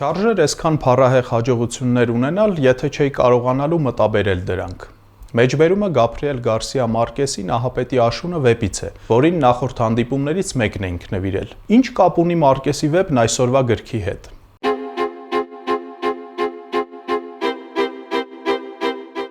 Չարժեր այսքան փառահեղ հաջողություններ ունենալ, եթե չէի կարողանալու մտաբերել դրանք։ Մեջբերումը Գաբրիել Գարսիա Մարկեսի Նահապետի աշունը վեպից է, որին նախորդ հանդիպումներից մեկն էինք նվիրել։ Ինչ կապ ունի Մարկեսի վեպն այսօրվա գրքի հետ։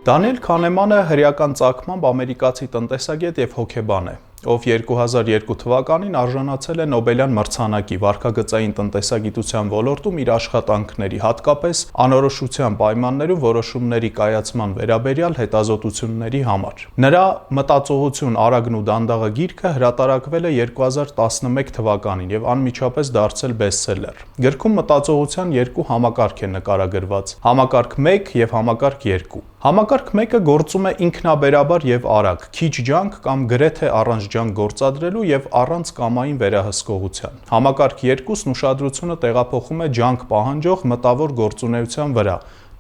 Դանիել Քանեմանը հրեական ծագմամբ ամերիկացի տնտեսագետ եւ հոգեբան է, ով 2002 թվականին արժանացել է Նոբելյան մրցանակի վարքագծային տնտեսագիտության ոլորտում իր աշխատանքների, հատկապես անորոշության պայմաններում որոշումների կայացման վերաբերյալ հետազոտությունների համար։ Նրա «Մտածողություն, արագն ու դանդաղը» գիրքը հրատարակվել է 2011 թվականին եւ անմիջապես դարձել բեսթսելլեր։ Գրքում մտածողության երկու համակարգ է նկարագրված՝ համակարգ 1 եւ համակարգ 2։ Համակարգ 1-ը գործում է ինքնաբերաբար եւ արագ, քիչ ջանք կամ գրեթե առանց ջանք գործադրելու եւ առանց կամային վերահսկողության։ Համակարգ 2-ն ուշադրությունը տեղափոխում է ջանք պահանջող մտավոր գործունեության վրա,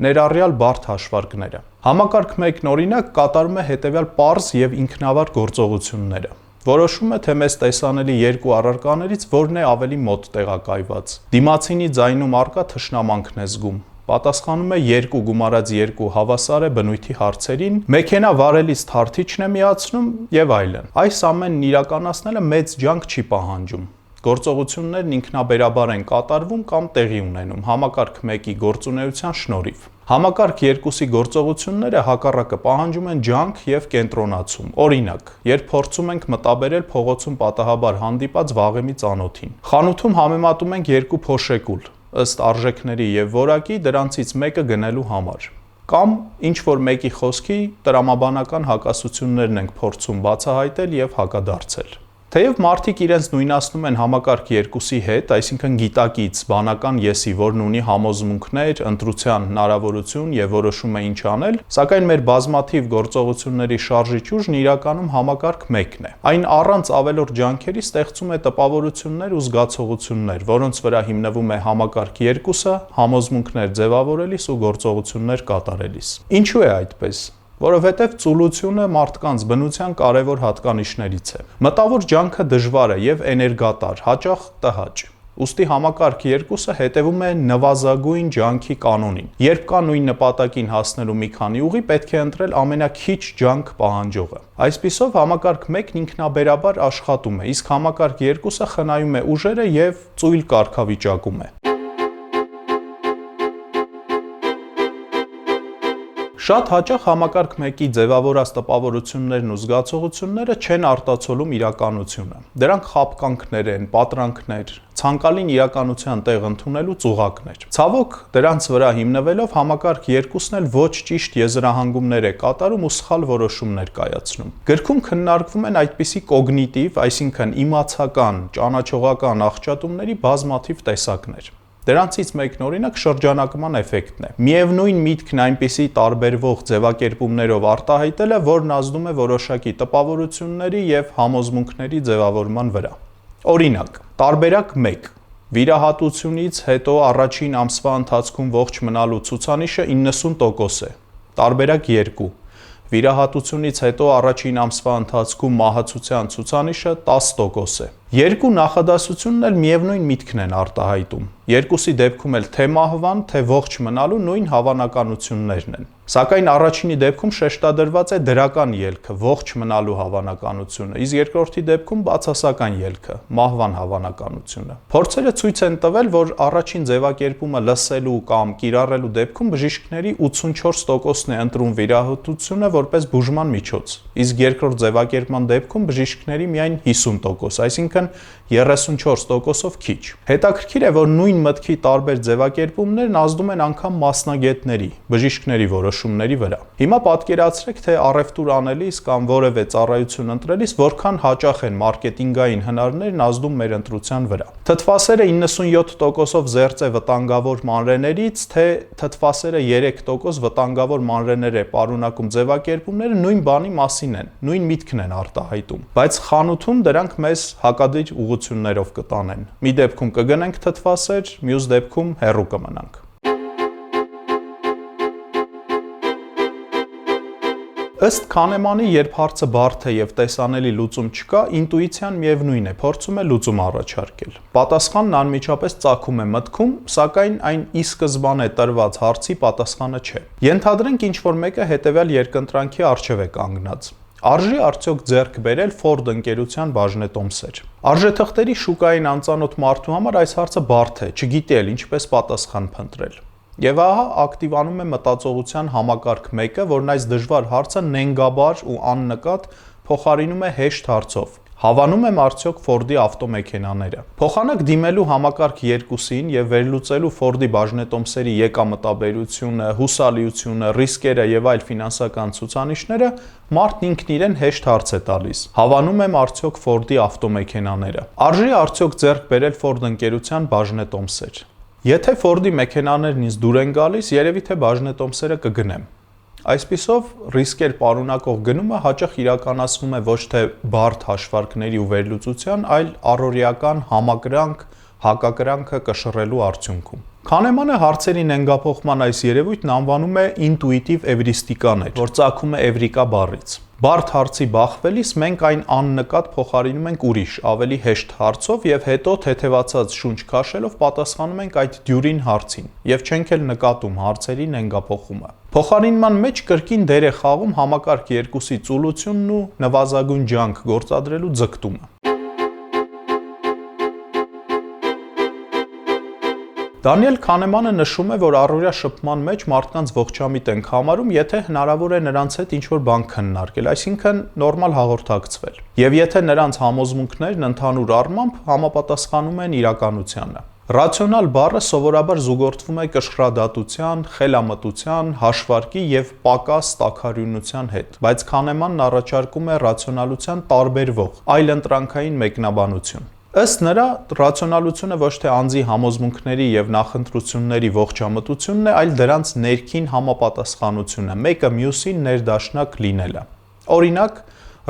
ներառյալ բարդ հաշվարկները։ Համակարգ 1-ն օրինակ կատարում է հետեւյալ պարզ եւ ինքնավար գործողությունները։ Որոշում է, թե մեզ տեսանելի երկու առարկաներից որն է ավելի մոտ տեղակայված։ Դիմացինի ձայնում առկա թշնամանքն է զգում։ Պատասխանում է 2 գումարած 2 հավասար է բնույթի հարցերին, մեքենա վարելիս թարթիչն է միացնում եւ այլն։ Այս ամենն իրականացնելը մեծ ջանք չի պահանջում։ Գործողություններն ինքնաբերաբար են կատարվում կամ տեղի ունենում համակարգ 1-ի գործունեության շնորհիվ։ Համակարգ 2-ի գործողությունները հակառակը պահանջում են ջանք եւ կենտրոնացում։ Օրինակ, երբ փորձում ենք մտաբերել փողոցում պատահաբար հանդիպած վաղեմի ծանոթին։ Խանութում համեմատում ենք 2 փոշեկուլ, ըստ արժեքների եւ որակի դրանցից մեկը գնելու համար։ Կամ ինչ որ մեկի խոսքի տրամաբանական հակասություններն ենք փորձում բացահայտել եւ հակադարձել։ Թեև մարդիկ իրենց նույնացնում են համակարգ 2-ի հետ, այսինքն գիտակից, բանական եսի, որն ունի համոզմունքներ, ընտրության հնարավորություն եւ որոշում է ինչ անել, սակայն մեր բազմաթիվ գործողությունների շարժիչ ուժն իրականում համակարգ 1-ն է։ Այն առանց ավելորդ ջանքերի ստեղծում է տպավորություններ ու զգացողություններ, որոնց վրա հիմնվում է համակարգ 2-ը, համոզմունքներ ձևավորելիս ու գործողություններ կատարելիս։ Ինչու է այդպես։ Որովհետև ծուլությունը մարդկանց բնության կարևոր հատկանիշներից է։ Մտավոր ջանքը դժվար է եւ էներգատար, հաճախ տհաճ։ Ուստի համակարգ 2-ը հետևում է նվազագույն ջանքի կանոնին։ Երբ կա նույն նպատակին հասնելու մի քանի ուղի, պետք է ընտրել ամենաքիչ ջանք պահանջողը։ Այսպիսով համակարգ 1-ն ինքնաբերաբար աշխատում է, իսկ համակարգ 2-ը խնայում է ուժերը եւ ծույլ կարգավիճակում է։ Շատ հաճախ համակարգ 1-ի ձևավորած տպավորություններն ու զգացողությունները չեն արտացոլում իրականությունը։ Դրանք խաբկանքներ են, պատրանքներ, ցանկալին իրականության տեղ ընդունելու ծուղակներ։ Ցավոք, դրանց վրա հիմնվելով համակարգ 2-ն էլ ոչ ճիշտ եզրահանգումներ է կատարում ու սխալ որոշումներ կայացնում։ Գրքում քննարկվում են այդպիսի կոգնիտիվ, այսինքն իմացական, ճանաչողական աղճատումների բազմաթիվ տեսակներ։ Դրանցից մեկն օրինակ շրջանակման էֆեկտն է։ Միևնույն միտքն այնպիսի տարբերվող ձևակերպումներով արտահայտելը, որն ազդում է որոշակի տպավորությունների եւ համոզմունքների ձևավորման վրա։ Օրինակ, տարբերակ 1. Վիրահատությունից հետո առաջին ամսվա ընթացքում ողջ մնալու ցուցանիշը 90% է։ Տարբերակ 2. Վիրահատությունից հետո առաջին ամսվա ընթացքում մահացության ցուցանիշը 10% է։ Երկու նախադասությունն էլ միևնույն միտքն են արտահայտում։ Երկուսի դեպքում էլ թե մահվան, թե ողջ մնալու նույն հավանականություններն են։ Սակայն առաջինի դեպքում շեշտադրված է դրական ելքը, ողջ մնալու հավանականությունը, իսկ երկրորդի դեպքում բացասական ելքը, մահվան հավանականությունը։ Փորձերը ցույց են տվել, որ առաջին ձևակերպումը լսելու կամ կիրառելու դեպքում բժիշկների 84%-ն է ընտրում վիրահատությունը որպես բուժման միջոց, իսկ երկրորդ ձևակերպման դեպքում բժիշկների միայն 50%, այսինքն 34%-ով քիչ։ Հետաքրքիր է, որ նույն մտքի տարբեր ձևակերպումներն ազդում են անգամ մասնագետների, բժիշկների որոշումների վրա։ Հիմա պատկերացրեք, թե առևտուր անելիս կամ որևէ ծառայություն ընտրելիս որքան հաճախ են մարքեթինգային հնարներն ազդում մեր ընտրության վրա։ Թթվասերը 97%-ով զերծ է վտանգավոր մանրէներից, թե թթվասերը 3% վտանգավոր մանրէներ է պարունակում ձևակերպումները նույն բանի մասին են, նույն միտքն են արտահայտում, բայց խանութում դրանք մեզ հակադիր ուղղություններով կտանեն։ Մի դեպքում կգնենք թթվասեր, մյուս դեպքում հեռու կմնանք։ Ըստ Քանեմանի, երբ հարցը բարդ է եւ տեսանելի լուծում չկա, ինտուիցիան միևնույն է, փորձում է լուծում առաջարկել։ Պատասխանն անմիջապես ծագում է մտքում, սակայն այն ի սկզբանե տրված հարցի պատասխանը չէ։ Ենթադրենք ինչ-որ մեկը հետեւյալ երկընտրանքի առջև է կանգնած. Արժի արդյոք ձեռք բերել Ford ընկերության բաժնետոմսեր։ Արժեթղթերի շուկային անծանոթ մարդու համար այս հարցը բարդ է, չգիտի էլ ինչպես պատասխան փնտրել։ Եվ ահա ակտիվանում է մտածողության համակարգ մեկը, որն այս դժվար հարցը նենգաբար ու աննկատ փոխարինում է հեշտ հարցով. Հավանում եմ արդյոք Ford-ի ավտոմեքենաները։ Փոխանակ դիմելու համակարգ 2-ին եւ վերլուծելու Ford-ի բաժնետոմսերի եկամտաբերությունը, հուսալիությունը, ռիսկերը եւ այլ ֆինանսական ցուցանիշները, մարդն ինքն իրեն հեշտ հարց է տալիս. Հավանում եմ արդյոք Ford-ի ավտոմեքենաները։ Արժի արդյոք ձեռք բերել Ford ընկերության բաժնետոմսեր։ Եթե Ford-ի մեքենաներն ինձ դուր են գալիս, երևի թե բաժնետոմսերը կգնեմ։ Այսպիսով, ռիսկեր պարունակող գնումը հաճախ իրականացվում է ոչ թե բարդ հաշվարկների ու վերլուծության, այլ առօրեական համակրանք, հակակրանքը կշռելու արդյունքում։ Քանեմանը հարցերի նենգափոխման այս երևույթն անվանում է ինտուիտիվ էվրիստիկաներ, որ ծագում է էվրիկա բառից։ Բարդ հարցի բախվելիս մենք այն աննկատ փոխարինում ենք ուրիշ, ավելի հեշտ հարցով եւ հետո թեթևացած շունչ քաշելով պատասխանում ենք այդ դյուրին հարցին եւ չենք էլ նկատում հարցերի նենգափոխումը։ Փոխարինման մեջ կրկին դեր է խաղում համակարգ 2-ի ծուլությունն ու նվազագույն ջանք գործադրելու ձգտումը։ Դանիել Քանեմանը նշում է, որ առօրյա շփման մեջ մարդկանց ողջամիտ ենք համարում, եթե հնարավոր է նրանց հետ ինչ-որ բան քննարկել, այսինքն նորմալ հաղորդակցվել։ Եվ եթե նրանց համոզմունքներն ընդհանուր առմամբ համապատասխանում են իրականությանը։ Ռացիոնալ բառը սովորաբար զուգորդվում է կշռադատության, խելամտության, հաշվարկի եւ պակաս տաքարյունության հետ, բայց Քանեմանն առաջարկում է ռացիոնալության տարբերվող, այլընտրանքային մեկնաբանություն։ Ըստ նրա, ռացիոնալությունը ոչ թե անձի համոզմունքների եւ նախընտրությունների ողջամտությունն է, այլ դրանց ներքին համապատասխանությունը, մեկը մյուսին ներդաշնակ լինելը։ Օրինակ,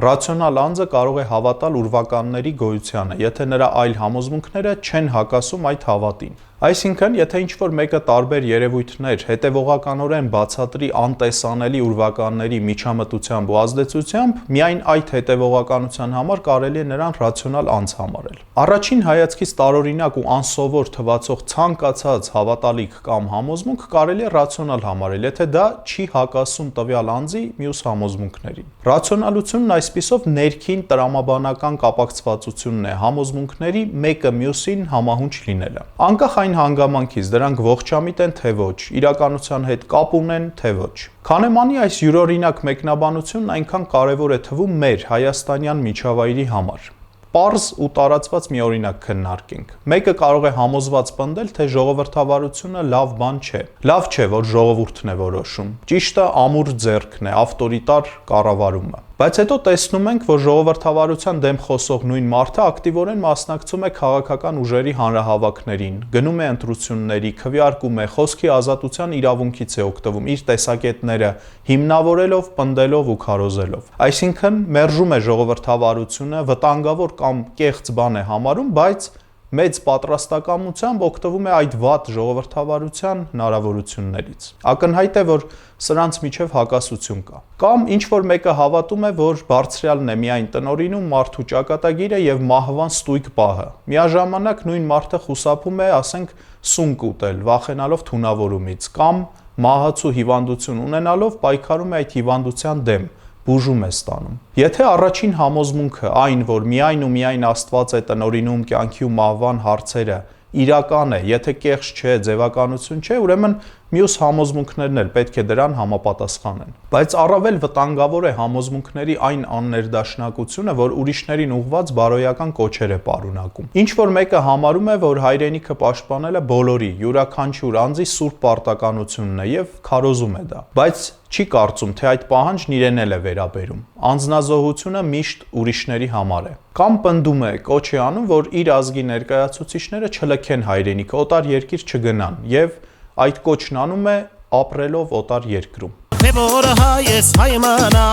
ռացիոնալ անձը կարող է հավատալ ուրվականների գոյությանը, եթե նրա այլ համոզմունքները չեն հակասում այդ հավատին։ Այսինքն, եթե ինչ-որ մեկը տարբեր երևույթներ հետևողականորեն բացատրի անտեսանելի ուրվականների միջամտությամբ ու ազդեցությամբ, միայն այդ հետևողականության համար կարելի է նրան ռացիոնալ անձ համարել։ Առաջին հայացքից տարօրինակ ու անսովոր թվացող ցանկացած հավատալիք կամ համոզմունք կարելի է ռացիոնալ համարել, եթե դա չի հակասում տվյալ անձի մյուս համոզմունքներին։ Ռացիոնալությունն այսպիսով ներքին տրամաբանական կապակցվածությունն է համոզմունքների մեկը մյուսին համահունչ լինելը։ Անկախ այն հանգամանքից դրանք ողջամիտ են թե ոչ, իրականության հետ կապ ունեն թե ոչ։ Քանեմանի այս յուրօրինակ մեկնաբանությունն այնքան կարևոր է թվում մեր հայաստանյան միջավայրի համար։ Պարզ ու տարածված մի օրինակ քննարկենք։ Մեկը կարող է համոզված պնդել, թե ժողովրդավարությունը լավ բան չէ։ Լավ չէ, որ ժողովուրդն է որոշում։ Ճիշտը ամուր ձեռքն է, ավտորիտար կառավարումը։ Բայց հետո տեսնում ենք, որ ժողովրդավարության դեմ խոսող նույն մարդը ակտիվորեն մասնակցում է քաղաքական ուժերի հանրահավաքներին, գնում է ընտրությունների, քվեարկում է, խոսքի ազատության իրավունքից է օգտվում իր տեսակետները հիմնավորելով, պնդելով ու քարոզելով։ Այսինքն, մերժում է ժողովրդավարությունը, վտանգավոր կամ կեղծ բան է համարում, բայց մեծ պատրաստակամությամբ օգտվում է այդ վատ ժողովրդավարության հնարավորություններից։ Ակնհայտ է, որ սրանց միջև հակասություն կա։ Կամ ինչ-որ մեկը հավատում է, որ բարձրյալն է միայն տնօրինում մարդու ճակատագիրը եւ մահվան ստույգ պահը։ Միաժամանակ նույն մարդը խուսափում է, ասենք, սունկ ուտել, վախենալով թունավորումից, կամ մահացու հիվանդություն ունենալով պայքարում է այդ հիվանդության դեմ, բուժում է ստանում։ Եթե առաջին համոզմունքը այն, որ միայն ու միայն Աստված է տնօրինում կյանքի ու մահվան հարցերը, իրական է, եթե կեղծ չէ, ձևականություն չէ, ուրեմն մյուս համոզմունքներն էլ պետք է դրան համապատասխանեն։ Բայց առավել վտանգավոր է համոզմունքների այն աններդաշնակությունը, որ ուրիշներին ուղղված բարոյական կոչեր է պարունակում։ Ինչ որ մեկը համարում է, որ հայրենիքը պաշտպանելը բոլորի, յուրաքանչյուր անձի սուրբ պարտականությունն է եւ քարոզում է դա։ Բայց չի կարծում, թե այդ պահանջն իրեն էլ է վերաբերում։ Անձնազոհությունը միշտ ուրիշների համար է։ Կամ պնդում է, կոչ է անում, որ իր ազգի ներկայացուցիչները չլքեն հայրենիքը, օտար երկիր չգնան եւ այդ կոչն անում է ապրելով օտար երկրում։ Թե որ հայ հայմանա,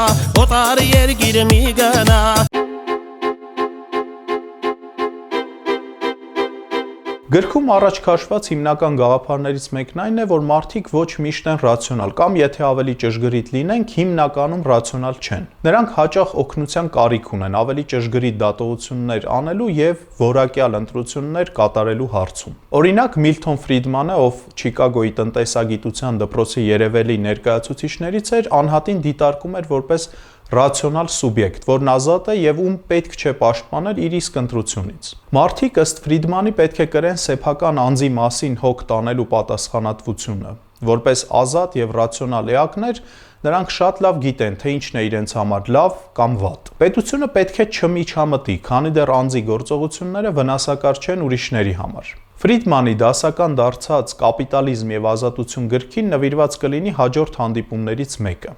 օտար երկիր մի գնա։ Գրքում առաջ քաշված հիմնական գաղափարներից մեկն այն է, որ մարդիկ ոչ միշտ են ռացիոնալ կամ եթե ավելի ճշգրիտ լինենք, հիմնականում ռացիոնալ չեն։ Նրանք հաճախ օգնության կարիք ունեն ավելի ճշգրիտ դատողություններ անելու եւ որակյալ ընտրություններ կատարելու հարցում։ Օրինակ Միլթոն Ֆրիդմանը, ով Չիկագոյի տնտեսագիտության դպրոցի երևելի ներկայացուցիչներից էր, անհատին դիտարկում էր որպես ռացիոնալ սուբյեկտ, որն ազատ է եւ ում պետք չէ պաշտպանել իր իսկ ընտրությունից։ Մարդիկ ըստ Ֆրիդմանի պետք է կրեն սեփական անձի մասին հոգ տանելու պատասխանատվությունը։ Որպես ազատ եւ ռացիոնալ էակներ, նրանք շատ լավ գիտեն, թե ինչն է իրենց համար լավ կամ վատ։ Պետությունը պետք է չմիջամտի, քանի դեռ անձի գործողությունները վնասակար չեն ուրիշների համար։ Ֆրիդմանի դասական դարձած «Կապիտալիզմ եւ ազատություն» գրքին նվիրված կլինի հաջորդ հանդիպումներից մեկը։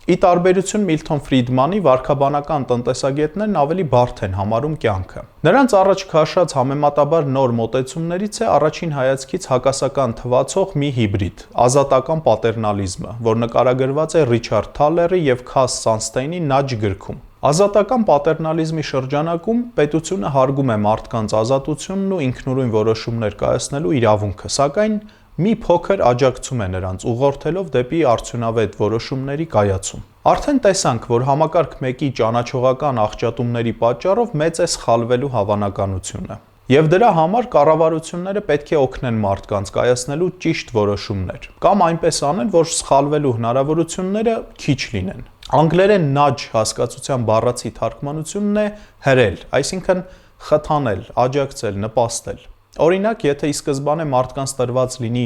Ի տարբերություն Միլթոն Ֆրիդմանի, վարքաբանական տնտեսագետներն ավելի բարդ են համարում կյանքը։ Նրանց առաջ քաշած համեմատաբար նոր մոտեցումներից է առաջին հայացքից հակասական թվացող մի հիբրիդ՝ ազատական պատերնալիզմը, որ նկարագրված է Ռիչարդ Թալերի եւ Քաս Սանստեյնի «Նաջ» գրքում։ Ազատական պատերնալիզմի շրջանակում պետությունը հարգում է մարդկանց ազատությունն ու ինքնուրույն որոշումներ կայացնելու իրավունքը, սակայն մի փոքր աջակցում է նրանց, ուղղորդելով դեպի արդյունավետ որոշումների կայացում։ Արդեն տեսանք, որ համակարգ 1-ի ճանաչողական աղճատումների պատճառով մեծ է սխալվելու հավանականությունը։ Եվ դրա համար կառավարությունները պետք է օգնեն մարդկանց կայացնելու ճիշտ որոշումներ, կամ այնպես անեն, որ սխալվելու հնարավորությունները քիչ լինեն։ Անգլերեն nudge հասկացության բառացի թարգմանությունն է հրել, այսինքն խթանել, աջակցել, նպաստել։ Օրինակ, եթե ի սկզբանե մարդկանց տրված լինի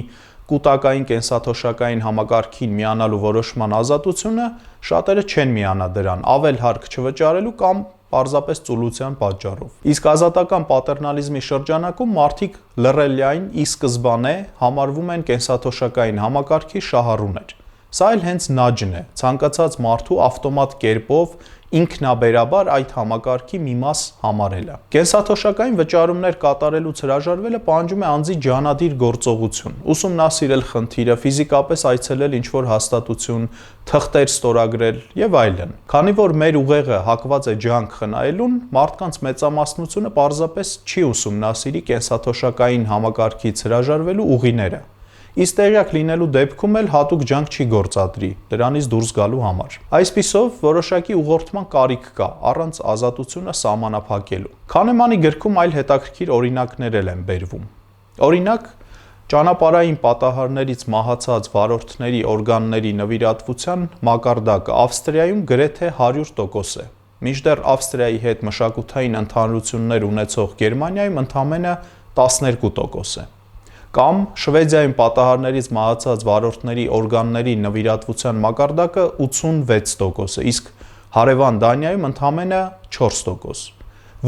կուտակային կենսաթոշակային համակարգին միանալու որոշման ազատությունը, շատերը չեն միանա դրան, ավել հարկ չվճարելու կամ պարզապես ծուլության պատճառով։ Իսկ ազատական պատերնալիզմի շրջանակում մարդիկ լռելիային ի սկզբանե համարվում են կենսաթոշակային համակարգի շահառուներ։ Սա էլ հենց նաջն է, ցանկացած մարդու ավտոմատ կերպով ինքնաբերաբար այդ համակարգի մի մաս համարելը։ Կենսաթոշակային վճարումներ կատարելուց հրաժարվելը պահանջում է անձի ջանադիր գործողություն, ուսումնասիրել խնդիրը, ֆիզիկապես այցելել ինչ-որ հաստատություն, թղթեր ստորագրել եւ այլն։ Քանի որ մեր ուղեղը հակված է ջանք խնայելուն, մարդկանց մեծամասնությունը պարզապես չի ուսումնասիրի կենսաթոշակային համակարգից հրաժարվելու ուղիները։ Իսկ տեղյակ լինելու դեպքում էլ հատուկ ջանք չի գործադրի դրանից դուրս գալու համար։ Այսպիսով, որոշակի ուղղորդման կարիք կա առանց ազատությունը սահմանափակելու։ Քանեմանի գրքում այլ հետաքրքիր օրինակներ են բերվում։ Օրինակ, ճանապարհային պատահարներից մահացած վարորդների օրգանների նվիրատվության մակարդակը Ավստրիայում գրեթե 100% է, մինչդեռ Ավստրիայի հետ մշակութային ընդհանրություններ ունեցող Գերմանիայում ընդամենը 12% է։ Կամ Շվեդիայում պատահարներից մահացած վարորդների օրգանների նվիրատվության մակարդակը 86%, իսկ հարևան Դանիայում ընդամենը 4%։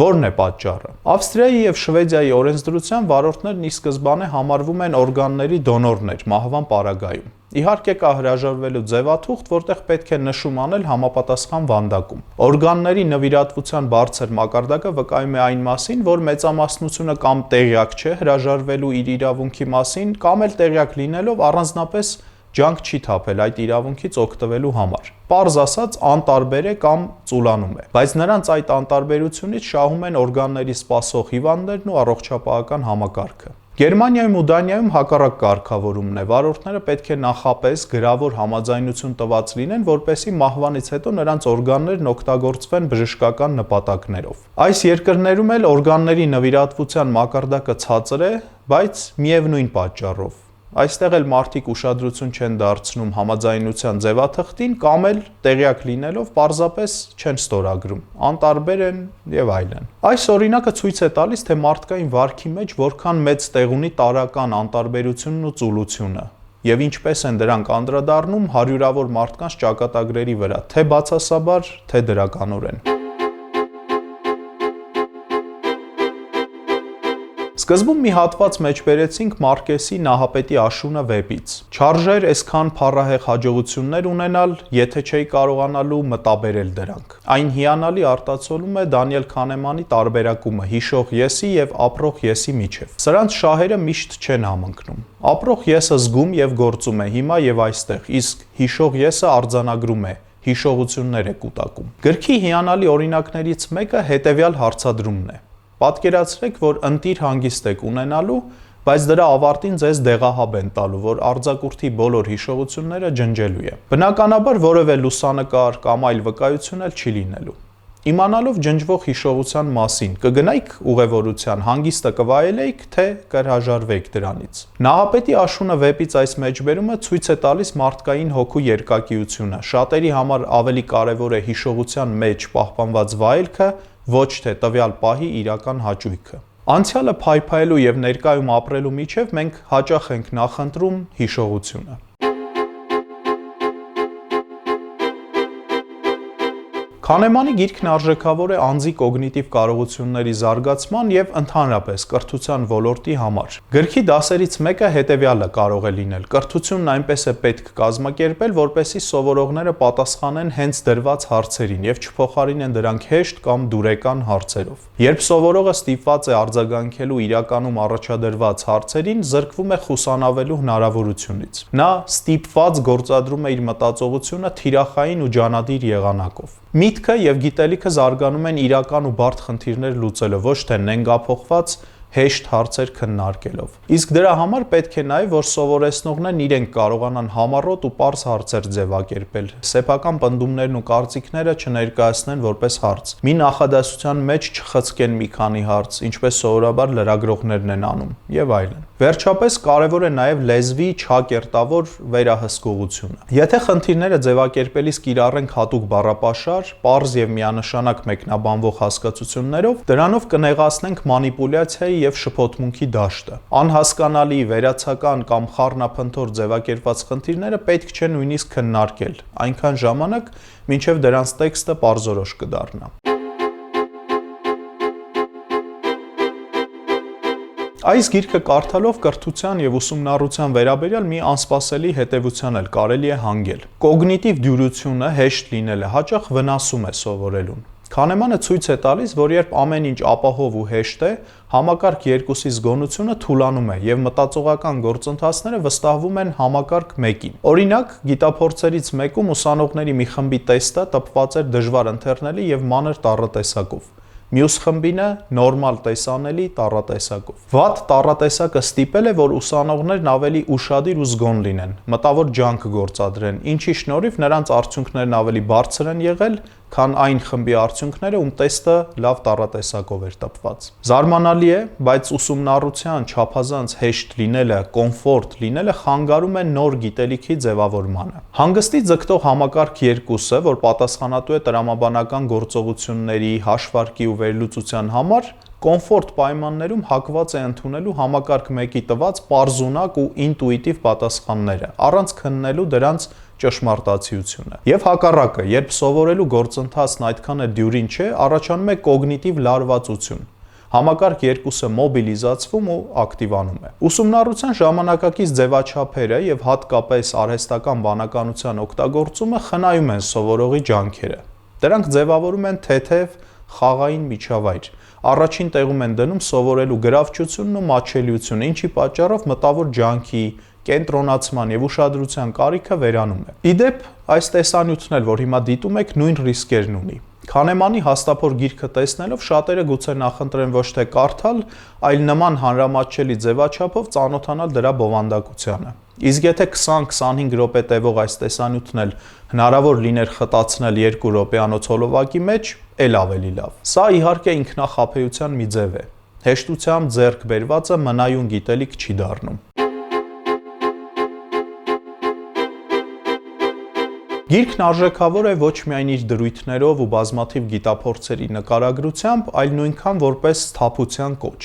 Որն է պատճառը։ Ավստրիայի եւ Շվեդիայի օրենսդրության վարորդներն ի սկզբանե համարվում են օրգանների դոնորներ մահվան պարագայում։ Իհարկե կա հրաժարվելու ձևաթուղթ, որտեղ պետք է նշում անել համապատասխան վանդակում։ Օրգանների նվիրատվության բարձր մակարդակը վկայում է այն մասին, որ մեծամասնությունը կամ տեղյակ չէ հրաժարվելու իր իրավունքի մասին, կամ էլ տեղյակ լինելով առանձնապես ջանք չի թափել այդ իրավունքից օգտվելու համար։ Պարզ ասած, անտարբեր է կամ ծուլանում է, բայց նրանց այդ անտարբերությունից շահում են օրգանների սպասող հիվանդներն ու առողջապահական համակարգը։ Գերմանիայում ու Դանիայում հակառակ կարգավորումն է, վարորդները պետք է նախապես գրավոր համաձայնություն տված լինեն, որպեսզի մահվանից հետո նրանց օրգաններն օգտագործվեն բժշկական նպատակներով։ Այս երկրներում էլ օրգանների նվիրատվության մակարդակը ցածր է, բայց միևնույն պատճառով։ Այստեղ էլ մարդիկ ուշադրություն չեն դարձնում համաձայնության ձևաթղթին կամ էլ տեղյակ լինելով պարզապես չեն ստորագրում, անտարբեր են եւ այլն։ Այս օրինակը ցույց է տալիս, թե մարդկային վարքի մեջ որքան մեծ տեղ ունի տարրական անտարբերությունն ու ծուլությունը եւ ինչպես են դրանք անդրադառնում հարյուրավոր մարդկանց ճակատագրերի վրա, թե բացասաբար, թե դրականորեն։ Սկզբում մի հատված մեջբերեցինք Մարկեսի Նահապետի աշունը վեպից։ Չարժեր այսքան փառահեղ հաջողություններ ունենալ, եթե չէի կարողանալու մտաբերել դրանք։ Այն հիանալի արտացոլում է Դանիել Քանեմանի տարբերակումը հիշող եսի եւ ապրող եսի միջև։ Սրանց շահերը միշտ չեն համընկնում։ Ապրող եսը զգում եւ գործում է հիմա եւ այստեղ, իսկ հիշող եսը արձանագրում է, հիշողություններ է կուտակում։ Գրքի հիանալի օրինակներից մեկը հետեւյալ հարցադրումն է. Պատկերացրեք, որ ընտիր հանգիստ եք ունենալու, բայց դրա ավարտին ձեզ դեղահաբ են տալու, որ արձակուրդի բոլոր հիշողությունները ջնջելու է։ Բնականաբար որևէ լուսանկար կամ այլ վկայություն էլ չի լինելու։ Իմանալով ջնջվող հիշողության մասին, կգնայիք ուղևորության, հանգիստը կվայելեիք, թե կհրաժարվեիք դրանից։ Նահապետի աշունը վեպից այս մեջբերումը ցույց է տալիս մարդկային հոգու երկակիությունը։ Շատերի համար ավելի կարևոր է հիշողության մեջ պահպանված վայելքը, ոչ թե տվյալ պահի իրական հաճույքը։ Անցյալը փայփայելու եւ ներկայում ապրելու միջև մենք հաճախ ենք նախընտրում հիշողությունը։ Քանեմանի գիրքն արժեքավոր է անձի կոգնիտիվ կարողությունների զարգացման եւ ընդհանրապես կրթության ոլորտի համար։ Գրքի դասերից մեկը հետեւյալը կարող է լինել. կրթությունն այնպես է պետք կազմակերպել, որպեսզի սովորողները պատասխանեն հենց դրված հարցերին եւ չփոխարինեն դրանք հեշտ կամ դուրեկան հարցերով։ Երբ սովորողը ստիպված է արձագանքելու իրականում առաջադրված հարցերին, զրկվում է խուսանավելու հնարավորությունից։ Նա ստիպված գործադրում է իր մտածողությունը թիրախային ու ջանադիր եղանակով։ Միտքը եւ գիտելիքը զարգանում են իրական ու բարդ խնդիրներ լուծելով, ոչ թե նենգափոխված հեշտ հարցեր քննարկելով։ Իսկ դրա համար պետք է նաեւ, որ սովորեցնողներն իրենք կարողանան համառոտ ու պարզ հարցեր ձևակերպել, սեփական պնդումներն ու կարծիքները չներկայացնեն որպես հարց։ Մի նախադասության մեջ չխցկեն մի քանի հարց, ինչպես սովորաբար լրագրողներն են անում, եւ այլն։ Վերջապես կարևոր է նաեւ լեզվի չակերտավոր վերահսկողությունը։ Եթե խնդիրները ձևակերպելիս կիրառենք հատուկ բառապաշար, պարզ եւ միանշանակ մեկնաբանվող հասկացություններով, դրանով կնեղացնենք մանիպուլյացիայի եւ շփոթմունքի դաշտը։ Անհասկանալի, վերացական կամ խառնափնթոր ձևակերպված խնդիրները պետք չէ նույնիսկ քննարկել, այնքան ժամանակ, մինչև դրանց տեքստը պարզորոշ կդառնա։ Այս գիրքը կարդալով կրթության եւ ուսումնառության վերաբերյալ մի անսպասելի հետեւության էլ կարելի է հանգել։ Կոգնիտիվ դյուրությունը հեշտ լինելը հաճախ վնասում է սովորելուն։ Քանեմանը ցույց է տալիս, որ երբ ամեն ինչ ապահով ու հեշտ է, համակարգ 2-ի զգոնությունը թուլանում է եւ մտածողական գործընթացները վստահվում են համակարգ 1-ին։ Օրինակ, գիտափորձերից մեկում ուսանողների մի խմբի տեստը տպված էր դժվար ընթեռնելի եւ մանր տառատեսակով։ Մյուս խմբինը նորմալ տեսանելի տառատեսակով։ Վատ տառատեսակը ստիպել է, որ ուսանողներն ավելի ուշադիր ու զգոն լինեն, մտավոր ջանք գործադրեն, ինչի շնորհիվ նրանց արդյունքներն ավելի բարձր են եղել, քան այն խմբի արդյունքները, ում տեստը լավ տառատեսակով էր տպված։ Զարմանալի է, բայց ուսումնառության չափազանց հեշտ լինելը, կոմֆորտ լինելը խանգարում է նոր գիտելիքի ձևավորմանը։ Հանգստի ձգտող համակարգ 2-ը, որ պատասխանատու է տրամաբանական գործողությունների, հաշվարկի ու վերլուծության համար, կոմֆորտ պայմաններում հակված է ընդունելու համակարգ 1-ի տված պարզունակ ու ինտուիտիվ պատասխանները, առանց քննելու դրանց ճշմարտացիությունը։ Եվ հակառակը, երբ սովորելու գործընթացն այդքան էլ դյուրին չէ, առաջանում է կոգնիտիվ լարվածություն։ Համակարգ 2-ը մոբիլիզացվում ու ակտիվանում է։ Ուսումնառության ժամանակակից ձևաչափերը եւ հատկապես արհեստական բանականության օգտագործումը խնայում են սովորողի ջանքերը։ Դրանք ձևավորում են թեթև խաղային միջավայր։ Առաջին տեղում են դնում սովորելու գրավչությունն ու մատչելիությունը, ինչի պատճառով մտավոր ջանքի, կենտրոնացման եւ ուշադրության կարիքը վերանում է։ Իդեպ, այս տեսանյութն էլ, որ հիմա դիտում եք, նույն ռիսկերն ունի։ Քանեմանի հաստափոր գիրքը տեսնելով շատերը գուցե նախընտրեն ոչ թե կարդալ, այլ նման հանրամատչելի ձևաչափով ծանոթանալ դրա բովանդակությանը։ Իսկ եթե 20-25 րոպե տևող այս տեսանյութն էլ հնարավոր լիներ խտացնել 2 րոպեանոց հոլովակի մեջ, էլ ավելի լավ։ Սա իհարկե ինքնախաբեության մի ձև է։ Հեշտությամբ ձեռք բերվածը մնայուն գիտելիք չի դառնում։ Գիրքն արժեքավոր է ոչ միայն իր դրույթներով ու բազմաթիվ գիտափորձերի նկարագրությամբ, այլ նույնքան որպես սթափության կոչ։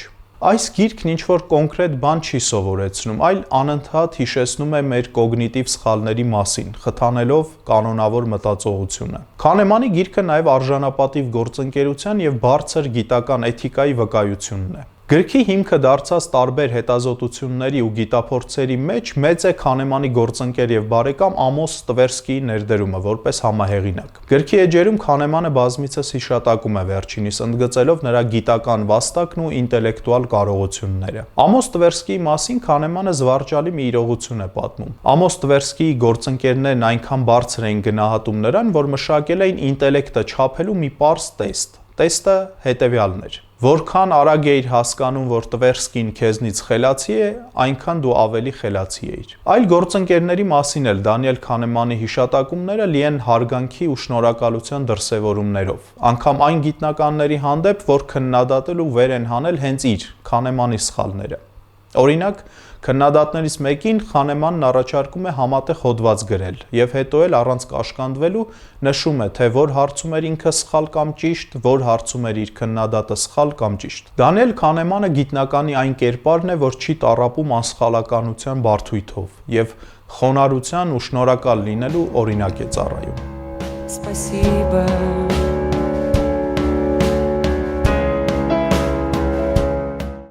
Այս գիրքն ինչ-որ կոնկրետ բան չի սովորեցնում, այլ անընդհատ հիշեցնում է մեր կոգնիտիվ սխալների մասին, խթանելով կանոնավոր մտածողությունը։ Քանեմանի գիրքը նաև արժանապատիվ գործընկերության եւ բարձր գիտական էթիկայի վկայությունն է։ Գրքի հիմքը դարձած տարբեր հետազոտությունների ու գիտափորձերի մեջ մեծ է Քանեմանի գործընկեր եւ բարեկամ Ամոս Տվերսկիի ներդրումը որպես համահեղինակ։ Գրքի էջերում Քանեմանը բազմիցս հիշատակում է վերջինիս, ընդգծելով նրա գիտական վաստակն ու ինտելեկտուալ կարողությունները։ Ամոս Տվերսկիի մասին Քանեմանը զվարճալի մի իրողություն է պատմում։ Ամոս Տվերսկիի գործընկերներն այնքան բարձր էին գնահատում նրան, որ մշակել էին ինտելեկտը չափելու մի պարզ տեստ։ Տեստը հետևյալն էր. որքան արագ էիր հասկանում, որ տվերսկին քեզնից խելացի է, այնքան դու ավելի խելացի էիր։ Այլ գործընկերների մասին էլ Դանիել Քանեմանի հիշատակումները լի են հարգանքի ու շնորհակալության դրսևորումներով, անգամ այն գիտնականների հանդեպ, որ քննադատել ու վեր են հանել հենց իր Քանեմանի սխալները։ Օրինակ, քննադատներից մեկին Քանեմանն առաջարկում է համատեղ հոդված գրել եւ հետո էլ առանց կաշկանդվելու նշում է, թե որ հարցում էր ինքը սխալ կամ ճիշտ, որ հարցում էր իր քննադատը սխալ կամ ճիշտ։ Դանիել Քանեմանը գիտնականի այն կերպարն է, որ չի տառապում անսխալականության բարդույթով եւ խոնարհության ու շնորհակալ լինելու օրինակ է ծառայում։ Спасибо.